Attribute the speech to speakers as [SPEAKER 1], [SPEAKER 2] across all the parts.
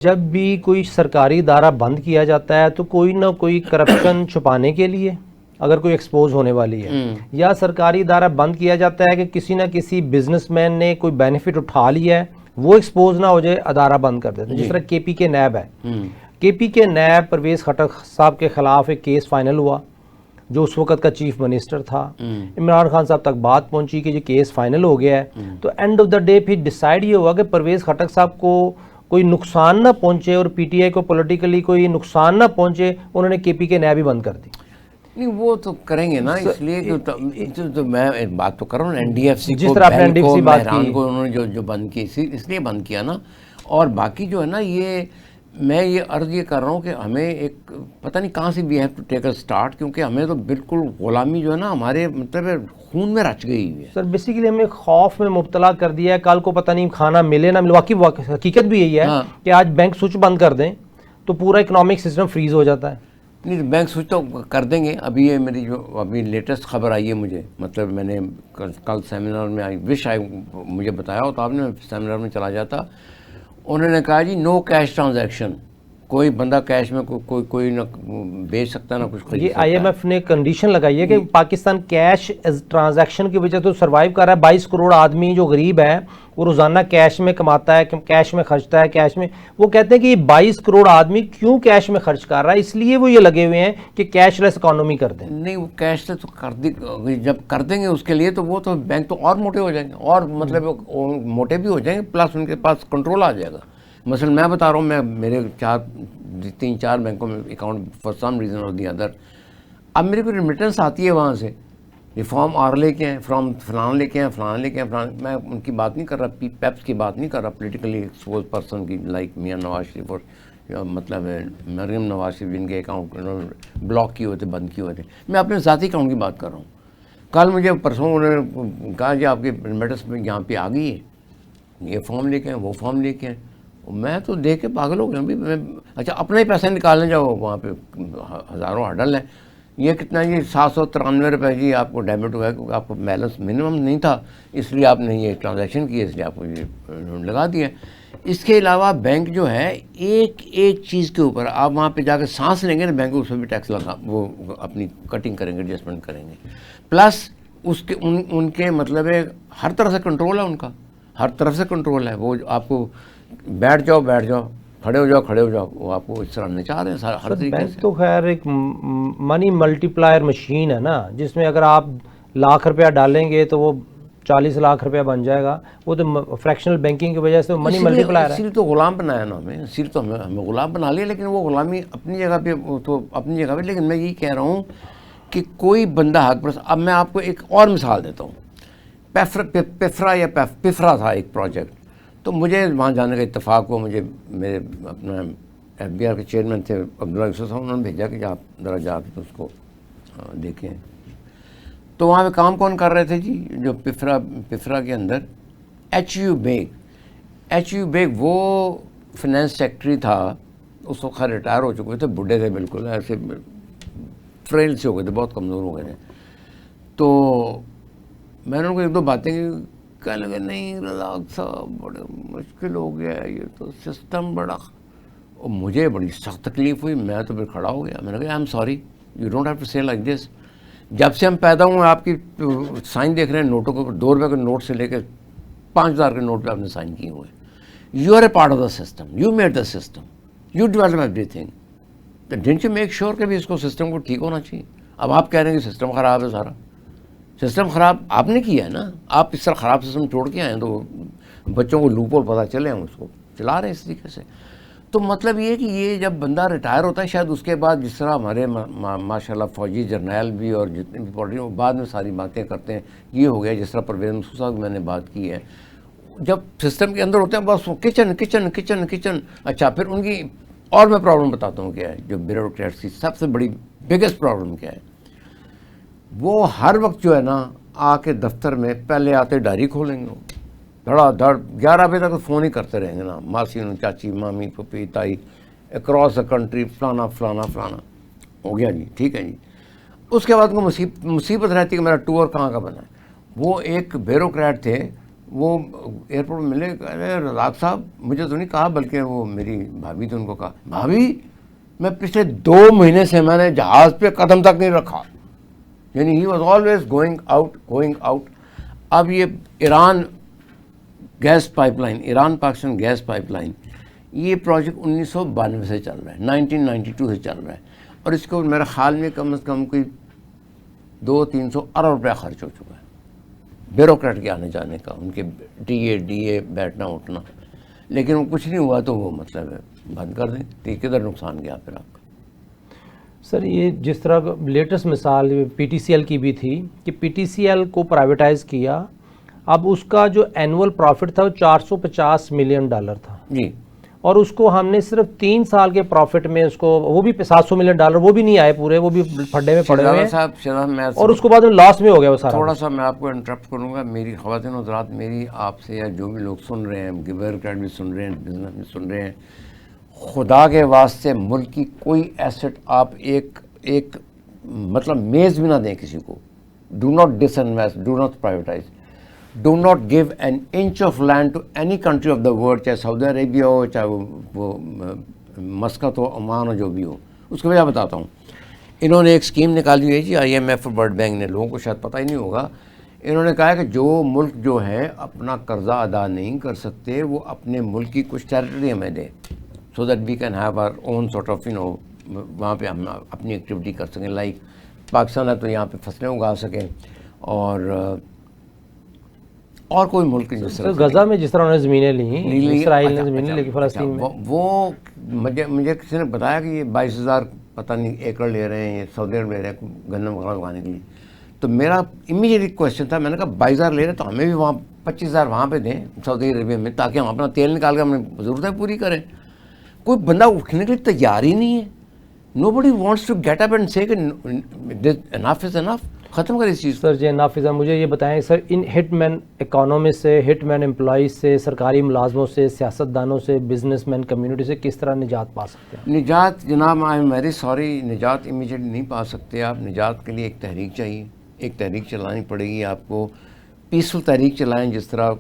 [SPEAKER 1] جب بھی کوئی سرکاری ادارہ بند کیا جاتا ہے تو کوئی نہ کوئی کرپشن چھپانے کے لیے اگر کوئی ایکسپوز ہونے والی ہے، یا سرکاری ادارہ بند کیا جاتا ہے کہ کسی نہ کسی بزنس مین نے کوئی بینیفٹ اٹھا لیا ہے، وہ ایکسپوز نہ ہو جائے، ادارہ بند کر دیتے ہیں۔ جس طرح کے پی کے نیب ہے، کے پی کے نیب پرویز خٹک صاحب کے خلاف ایک کیس فائنل ہوا، جو اس وقت کا چیف منسٹر تھا، عمران خان صاحب تک بات پہنچی کہ یہ کیس فائنل ہو گیا ہے، تو اینڈ آف دا ڈے پھر ڈیسائیڈ یہ ہوا کہ پرویز خٹک صاحب کو کوئی نقصان نہ پہنچے اور پی ٹی آئی کو پولیٹیکلی کوئی نقصان نہ پہنچے، انہوں نے کے پی کے نیب ہی بند کر دی۔
[SPEAKER 2] نہیں وہ تو کریں گے نا، اس لیے کہ تو میں بات تو کر رہا ہوں این ڈی ایف سی
[SPEAKER 1] جس طرح آپ نے
[SPEAKER 2] کو،
[SPEAKER 1] بات
[SPEAKER 2] مہران کو انہوں نے جو بند کی اس لیے بند کیا نا۔ اور باقی جو ہے نا، یہ میں یہ عرض یہ کر رہا ہوں کہ ہمیں ایک پتہ نہیں کہاں سے we have to take a start, کیونکہ ہمیں تو بالکل غلامی جو ہے نا ہمارے مطلب خون میں رچ گئی ہوئی ہے۔
[SPEAKER 1] سر بیسیکلی ہمیں خوف میں مبتلا کر دیا ہے، کل کو پتہ نہیں کھانا ملے نہ ملے۔ واقعی حقیقت بھی یہی ہے کہ آج بینک سوئچ بند کر دیں تو پورا اکنامک سسٹم فریز ہو جاتا ہے۔
[SPEAKER 2] نہیں بینک سوئچ تو کر دیں گے۔ ابھی یہ میری جو ابھی لیٹسٹ خبر آئی ہے مجھے، مطلب میں نے کل سیمینار میں مجھے بتایا ہو تو آپ نے سیمینار میں چلا جاتا، انہوں نے کہا جی نو کیش ٹرانزیکشن، کوئی بندہ کیش میں کوئی نہ بیچ سکتا نہ کچھ خرید
[SPEAKER 1] یہ
[SPEAKER 2] سکتا
[SPEAKER 1] آئی ایم ایف نے کنڈیشن لگائی ہے کہ پاکستان کیش ٹرانزیکشن کی وجہ تو سروائیو کر رہا ہے۔ 22 کروڑ آدمی جو غریب ہے وہ روزانہ کیش میں کماتا ہے، کیش میں خرچتا ہے، کیش میں۔ وہ کہتے ہیں کہ یہ 22 کروڑ آدمی کیوں کیش میں خرچ کر رہا ہے، اس لیے وہ یہ لگے ہوئے ہیں کہ کیش لیس اکانومی کر دیں۔
[SPEAKER 2] نہیں وہ کیش لیس تو جب کر دیں گے اس کے لیے تو وہ تو بینک تو اور موٹے ہو جائیں گے، اور مطلب موٹے بھی ہو جائیں گے، پلس ان کے پاس کنٹرول آ جائے گا۔ مثلا میں بتا رہا ہوں، میں میرے 3-4 بینکوں میں اکاؤنٹ فار سم ریزن اور دی ادر، اب میرے کو ریمیٹنس آتی ہے وہاں سے، ریفارم آر لے کے ہیں، فرام فلاں لے کے ہیں، فلاں لے کے ہیں، فلاں۔ میں ان کی بات نہیں کر رہا، پیپس کی بات نہیں کر رہا، پولیٹیکلی ایکسپوز پرسن کی، لائک میاں نواز شریف اور مطلب مریم نواز شریف، جن کے اکاؤنٹ بلاک کیے ہوئے تھے، بند کیے ہوئے تھے۔ میں اپنے ذاتی اکاؤنٹ کی بات کر رہا ہوں۔ کل مجھے پرسوں انہوں نے کہا کہ آپ کی ریمیٹنس میں یہاں پہ آ گئی ہے، یہ فارم لے کے ہیں، وہ فارم لے کے ہیں۔ میں تو دیکھ کے پاگل ہو گیا بھی، میں اچھا اپنا ہی پیسہ نکالنے جاؤ، وہاں پہ ہزاروں ہرڈل ہیں، یہ کتنا جی 793 روپے جی آپ کو ڈیبٹ ہوا ہے، کیونکہ آپ کو بیلنس منیمم نہیں تھا، اس لیے آپ نے یہ ٹرانزیکشن کی، اس لیے آپ کو یہ لگا دیا۔ اس کے علاوہ بینک جو ہے ایک چیز کے اوپر آپ وہاں پہ جا کے سانس لیں گے نا، بینک اس پہ بھی ٹیکس لگا، وہ اپنی کٹنگ کریں گے، ایڈجسٹمنٹ کریں گے، پلس اس کے ان کے مطلب ہر طرح سے کنٹرول ہے، ان کا ہر طرف سے کنٹرول ہے۔ وہ آپ کو بیٹھ جاؤ، کھڑے ہو جاؤ، وہ آپ کو اس طرح نچا رہے ہیں ہر طریقے سے۔
[SPEAKER 1] بینک تو خیر ایک منی ملٹی پلائر مشین ہے نا، جس میں اگر آپ لاکھ روپیہ ڈالیں گے تو وہ 40 لاکھ روپیہ بن جائے گا۔ وہ تو فریکشنل بینکنگ کی وجہ سے منی ملٹی پلائر ہے۔
[SPEAKER 2] اسی لیے تو غلام بنایا نا ہمیں، اسی لیے تو ہمیں غلام بنا لیا، لیکن وہ غلامی اپنی جگہ پہ تو اپنی جگہ پہ۔ لیکن میں یہی کہہ رہا ہوں کہ کوئی بندہ حق پر، اب میں آپ کو ایک اور مثال دیتا ہوں۔ پفرا تھا ایک پروجیکٹ، تو مجھے وہاں جانے کا اتفاق ہوا، مجھے میرے اپنا ایف بی آر کے چیئرمین تھے عبداللہ یوسف صاحب، انہوں نے بھیجا کہ آپ ذرا جا کے اس کو دیکھیں۔ تو وہاں پہ کام کون کر رہے تھے جی؟ جو پفرا کے اندر ایچ یو بیگ وہ فنانس سیکٹری تھا، اس وقت ریٹائر ہو چکے تھے، بڈھے تھے بالکل، ایسے فریل سے ہو گئے تھے، بہت کمزور ہو گئے تھے۔ تو میں نے ان کو ایک دو باتیں کہنے لگے، نہیں رزاق صاحب بڑے مشکل ہو گیا ہے، یہ تو سسٹم بڑا، اور مجھے بڑی سخت تکلیف ہوئی۔ میں تو پھر کھڑا ہو گیا، میں نے کہا I am sorry, you don't have to say like this. جب سے ہم پیدا ہوئے آپ کی سائن دیکھ رہے ہیں نوٹوں کو، 2 روپے کے نوٹ سے لے کے 5000 کے نوٹ پہ آپ نے سائن کیے ہوئے۔ You are a part of the system, you made the system, you develop every thing, didn't you make sure کہ بھی اس کو سسٹم کو ٹھیک ہونا چاہیے۔ اب آپ کہہ رہے ہیں کہ سسٹم خراب ہے، سارا سسٹم خراب آپ نے کیا ہے نا، آپ اس طرح خراب سسٹم چھوڑ کے آئے ہیں، تو بچوں کو لوپ ہول پتہ چلے، ہم اس کو چلا رہے ہیں اس طریقے سے۔ تو مطلب یہ کہ یہ جب بندہ ریٹائر ہوتا ہے، شاید اس کے بعد جس طرح ہمارے ماشاء اللہ فوجی جرنیل بھی اور جتنے بھی پولیٹیشین، وہ بعد میں ساری باتیں کرتے ہیں، یہ ہو گیا جس طرح پرویز مصطفیٰ صاحب کی میں نے بات کی ہے، جب سسٹم کے اندر ہوتے ہیں بس کچن۔ اچھا پھر ان کی اور میں پرابلم بتاتا ہوں کیا ہے، جو بیوروکریٹس کی سب سے بڑی بگیسٹ پرابلم کیا ہے، وہ ہر وقت جو ہے نا آ کے دفتر میں پہلے آتے ڈائری کھولیں گے، دھڑا دھڑ 11 بجے تک فون ہی کرتے رہیں گے نا، ماسی چاچی مامی پھپھی تائی اکراس دا کنٹری، فلانا ہو گیا جی، ٹھیک ہے جی۔ اس کے بعد کو مصیبت رہتی کہ میرا ٹور کہاں کا بنا ہے۔ وہ ایک بیوروکریٹ تھے، وہ ایئرپورٹ میں ملے, ارے رزاق صاحب, مجھے تو نہیں کہا بلکہ وہ میری بھابھی تھی, ان کو کہا بھابھی میں پچھلے 2 مہینے سے میں نے جہاز پہ قدم تک نہیں رکھا. یعنی he was always going out. اب یہ Iran gas pipeline, Iran Pakistan gas pipeline, یہ پروجیکٹ 1992 سے چل رہا ہے, 1992 سے چل رہا ہے, اور اس کو میرے خیال میں کم از کم کوئی 200-300 ارب روپیہ خرچ ہو چکا ہے بیوروکریٹ کے آنے جانے کا, ان کے ڈی اے بیٹھنا اٹھنا, لیکن وہ کچھ نہیں ہوا تو وہ مطلب ہے بند کر دیں. تو کدھر نقصان گیا پھر آپ کا؟
[SPEAKER 1] سر یہ جس طرح لیٹسٹ مثال پی ٹی سی ایل کی بھی تھی کہ پی ٹی سی ایل کو پرائیویٹائز کیا, اب اس کا جو اینول پروفٹ تھا وہ $450 ملین تھا
[SPEAKER 2] جی,
[SPEAKER 1] اور اس کو ہم نے صرف 3 سال کے پروفٹ میں اس کو, وہ بھی $700 ملین وہ بھی نہیں آئے پورے, وہ بھی پھڈے میں پڑے ہوئے ہیں, اور اس کو بعد میں لاس میں ہو گیا وہ سارا.
[SPEAKER 2] تھوڑا سا میں آپ کو انٹرپٹ کروں گا. میری خواتین و حضرات, میری آپ سے یا جو بھی لوگ سن رہے ہیں, بیوروکریٹ بھی سن رہے ہیں, بزنس بھی سن رہے ہیں, خدا کے واسطے ملک کی کوئی ایسٹ آپ ایک مطلب میز بھی نہ دیں کسی کو. Do not disinvest, do not privatise, do not give an inch of land to any country of the world, چاہے سعودی عربیہ ہو, چاہے وہ مسقط ہو, عمان ہو, جو بھی ہو. اس کی وجہ بتاتا ہوں. انہوں نے ایک اسکیم نکالی ہے جی, IMF اور ورلڈ بینک نے, لوگوں کو شاید پتہ ہی نہیں ہوگا. انہوں نے کہا ہے کہ جو ملک جو ہے اپنا قرضہ ادا نہیں کر سکتے, وہ اپنے ملک کی کچھ ٹیریٹری ہمیں دے, so that we can have our own sort of وہاں پہ ہم اپنی ایکٹیویٹی کر سکیں. لائک پاکستان ہے تو یہاں پہ فصلیں اگا سکیں, اور کوئی ملک جس طرح
[SPEAKER 1] غزہ میں جس طرح انہوں نے زمینیں لیں, اسرائیل نے زمینیں لے کے فلسطین میں,
[SPEAKER 2] وہ مجھے کسی نے بتایا کہ یہ 22,000 پتہ نہیں ایکڑ لے رہے ہیں, یہ سعودی عرب لے رہے ہیں گندم وغیرہ اگانے کے لیے. تو میرا امیجیٹ کویشچن تھا, میں نے کہا 22,000 لے رہے تو ہمیں بھی وہاں 25,000 وہاں پہ دیں سعودی عربیہ میں, تاکہ ہم اپنا تیل نکال کے اپنی ضرورتیں پوری کریں. کوئی بندہ اٹھنے کے لیے تیار ہی نہیں ہے. Nobody wants to get up and say کہ enough is enough, ختم کریں اس چیز.
[SPEAKER 1] سر جی نافذہ, مجھے یہ بتائیں سر, ان ہٹ مین اکانومسٹ سے, ہٹ مین امپلائیز سے, سرکاری ملازموں سے, سیاستدانوں سے, بزنس مین کمیونٹی سے کس طرح نجات پا سکتے ہیں؟
[SPEAKER 2] نجات جناب, آئی ایم ویری سوری, نجات امیجیٹ نہیں پا سکتے آپ. نجات کے لیے ایک تحریک چاہیے, ایک تحریک چلانی پڑے گی آپ کو. پیسفل تحریک چلائیں, جس طرح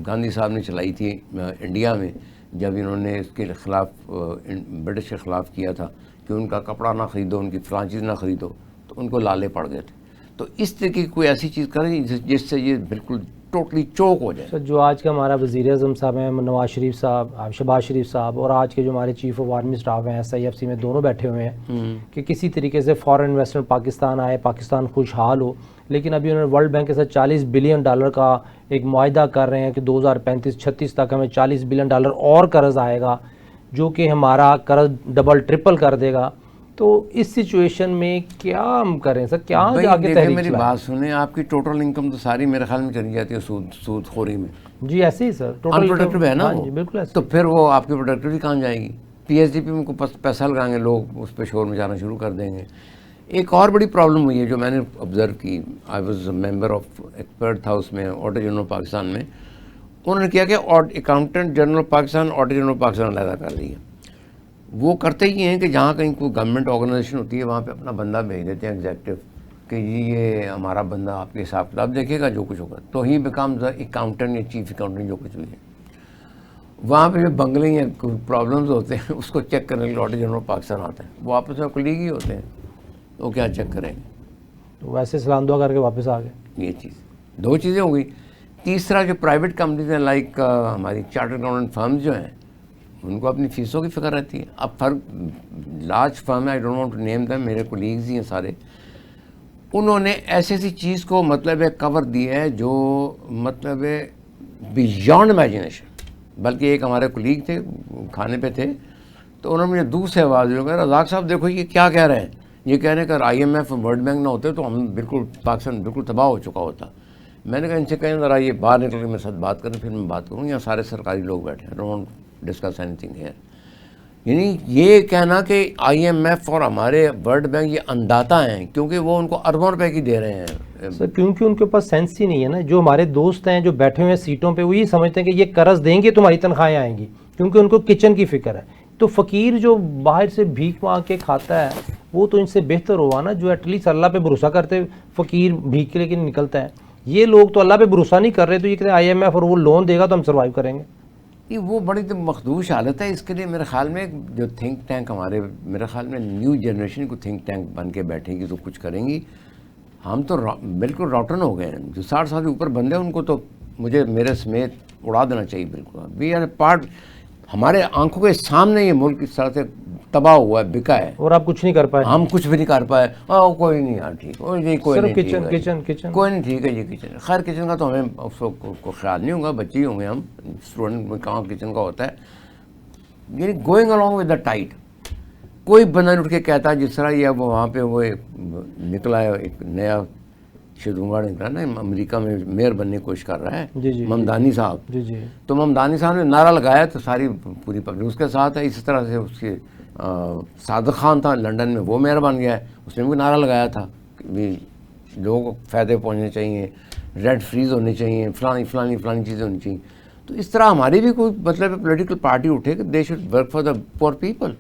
[SPEAKER 2] گاندھی صاحب نے چلائی تھی انڈیا میں, جب انہوں نے اس کے خلاف برٹش کے خلاف کیا تھا کہ ان کا کپڑا نہ خریدو, ان کی فلاں چیز نہ خریدو, تو ان کو لالے پڑ گئے تھے. تو اس طرح کی کوئی ایسی چیز کریں جس سے یہ بالکل ٹوٹلی چوک ہو جائے.
[SPEAKER 1] سر جو آج کا ہمارا وزیر اعظم صاحب ہیں, نواز شریف صاحب, شہباز شریف صاحب, اور آج کے جو ہمارے چیف آف آرمی اسٹاف ہیں SIFC میں, دونوں بیٹھے ہوئے ہیں کہ کسی طریقے سے فارن انویسٹمنٹ پاکستان آئے, پاکستان خوشحال ہو. لیکن ابھی انہوں نے ورلڈ بینک کے ساتھ $40 بلین کا ایک معاہدہ کر رہے ہیں کہ 2035-36 تک ہمیں $40 بلین اور قرض آئے گا, جو کہ ہمارا قرض ڈبل ٹرپل کر دے گا. تو اس سچویشن میں کیا ہم کریں سر, کیا آگے تحریک
[SPEAKER 2] میری بات سنیں, آپ کی ٹوٹل انکم تو ساری میرے خیال میں چلی جاتی ہے سود خوری میں.
[SPEAKER 1] جی ایسے ہی سر,
[SPEAKER 2] ان پروڈکٹیو ہے نا,
[SPEAKER 1] بالکل ایسے.
[SPEAKER 2] تو پھر وہ آپ کی پروڈکٹیوٹی کہاں جائے گی؟ PSDP میں کو پیسہ لگائیں گے لوگ, اس پہ شور میں جانا شروع کر دیں گے. ایک اور بڑی پرابلم ہوئی ہے جو میں نے آبزرو کی, I was member of expert تھا اس میں, آڈیٹر جنرل پاکستان میں. انہوں نے کیا کہ accountant general Pakistan, auditor general Pakistan علیحدہ کر دیا. وہ کرتے ہی ہیں کہ جہاں کہیں کوئی گورنمنٹ آرگنائزیشن ہوتی ہے وہاں پہ اپنا بندہ بھیج دیتے ہیں ایگزیکٹو, کہ یہ ہمارا بندہ آپ کے حساب کتاب دیکھے گا جو کچھ ہوگا. تو ہی بیکمز اکاؤنٹنٹ یا چیف اکاؤنٹنٹ جو کچھ بھی ہے. وہاں پہ جو بنگلے یا پرابلمز ہوتے ہیں اس کو چیک کرنے کے لیے آڈیٹر جنرل پاکستان آتے ہیں. وہ آپس میں کلیگ ہی ہوتے ہیں, وہ کیا چیک کریں گے؟
[SPEAKER 1] تو ویسے سلام دعا کر کے واپس آ گئے.
[SPEAKER 2] یہ چیز, 2 چیزیں ہو گئی. تیسرا جو پرائیویٹ کمپنیز ہیں, لائک ہماری چارٹرڈ اکاؤنٹنٹ فرمز جو ہیں, ان کو اپنی فیسوں کی فکر رہتی ہے. اب لارج فرم ہے, I don't want to name them, میرے کولیگز ہی ہیں سارے. انہوں نے ایسی چیز کو مطلب ہے کور دی ہے جو مطلب ہے بیانڈ امیجنیشن. بلکہ ایک ہمارے کولیگ تھے, کھانے پہ تھے, تو انہوں نے مجھے دور سے آواز دی, کہ رزاق صاحب دیکھو یہ کیا کہہ رہے ہیں. یہ کہہ رہے ہیں کہ IMF ورلڈ بینک نہ ہوتے تو ہم بالکل پاکستان بالکل تباہ ہو چکا ہوتا. میں نے کہا ان سے کہیں ذرا یہ باہر نکل کے میرے ساتھ بات کریں, پھر میں بات کروں. یہاں سارے سرکاری لوگ بیٹھے ہیں, don't discuss any thing here. یعنی یہ کہنا کہ IMF اور ہمارے ورلڈ بینک یہ انداتا ہیں, کیونکہ وہ ان کو اربوں روپے کی دے رہے ہیں.
[SPEAKER 1] سر کیونکہ ان کے پاس سینس ہی نہیں ہے نا. جو ہمارے دوست ہیں جو بیٹھے ہوئے ہیں سیٹوں پہ, وہ یہ سمجھتے ہیں کہ یہ قرض دیں گے تمہاری تنخواہیں آئیں گی, کیونکہ ان کو کچن کی فکر ہے. تو فقیر جو باہر سے بھیک مانگ کے کھاتا ہے وہ تو ان سے بہتر ہوا نا, جو ایٹ لیسٹ اللہ پہ بھروسہ کرتے فقیر بھیک کے لیے نکلتا ہے. یہ لوگ تو اللہ پہ بھروسہ نہیں کر رہے، تو یہ کہتے ہیں آئی ایم ایف اور وہ لون دے گا تو ہم سروائیو کریں گے.
[SPEAKER 2] یہ وہ بڑی تو مخدوش حالت ہے. اس کے لیے میرے خیال میں جو تھنک ٹینک ہمارے، میرے خیال میں نیو جنریشن کو تھنک ٹینک بن کے بیٹھے گی تو کچھ کریں گی. ہم تو بالکل روٹن ہو گئے ہیں. جو 60 سال سے اوپر بندے ہیں ان کو تو مجھے میرے سمیت اڑا دینا چاہیے بالکل. وی آر اے پارٹ، ہمارے آنکھوں کے سامنے یہ ملک اس طرح سے تباہ ہوا ہے، بکا ہے،
[SPEAKER 1] اور آپ کچھ نہیں کر پائے.
[SPEAKER 2] ہم کچھ بھی نہیں کر پائے. کوئی نہیں یار ٹھیک، کوئی نہیں
[SPEAKER 1] صرف
[SPEAKER 2] ٹھیک
[SPEAKER 1] کچن
[SPEAKER 2] ہے،
[SPEAKER 1] کچن کچن.
[SPEAKER 2] کوئی نہیں ٹھیک ہے جی کچن. خیر کچن کا تو ہمیں کو خیال نہیں ہوگا، بچے ہی ہوں گے ہم، اسٹوڈنٹ میں کہاں کچن کا ہوتا ہے. یعنی going along with the tide. کوئی بندہ نہیں اٹھ کے کہتا جس طرح یہ اب وہاں پہ وہ نکلا ہے ایک نیا شدونگڑ نکلا نا، امریکہ میں میئر بننے کی کوشش کر رہا ہے،
[SPEAKER 1] جی جی
[SPEAKER 2] ممدانی صاحب.
[SPEAKER 1] جی جی
[SPEAKER 2] تو ممدانی صاحب نے نعرہ لگایا تو ساری پوری پبلک اس کے ساتھ ہے. اسی طرح سے اس کے صادق خان تھا لنڈن میں، وہ میئر بن گیا ہے، اس نے بھی نعرہ لگایا تھا کہ بھی لوگوں کو فائدے پہنچنے چاہیے، ریڈ فریز ہونے چاہیے، فلانی چیزیں ہونی چاہیے. تو اس طرح ہماری بھی کوئی مطلب پولیٹیکل پارٹی اٹھے کہ they should work for the poor people.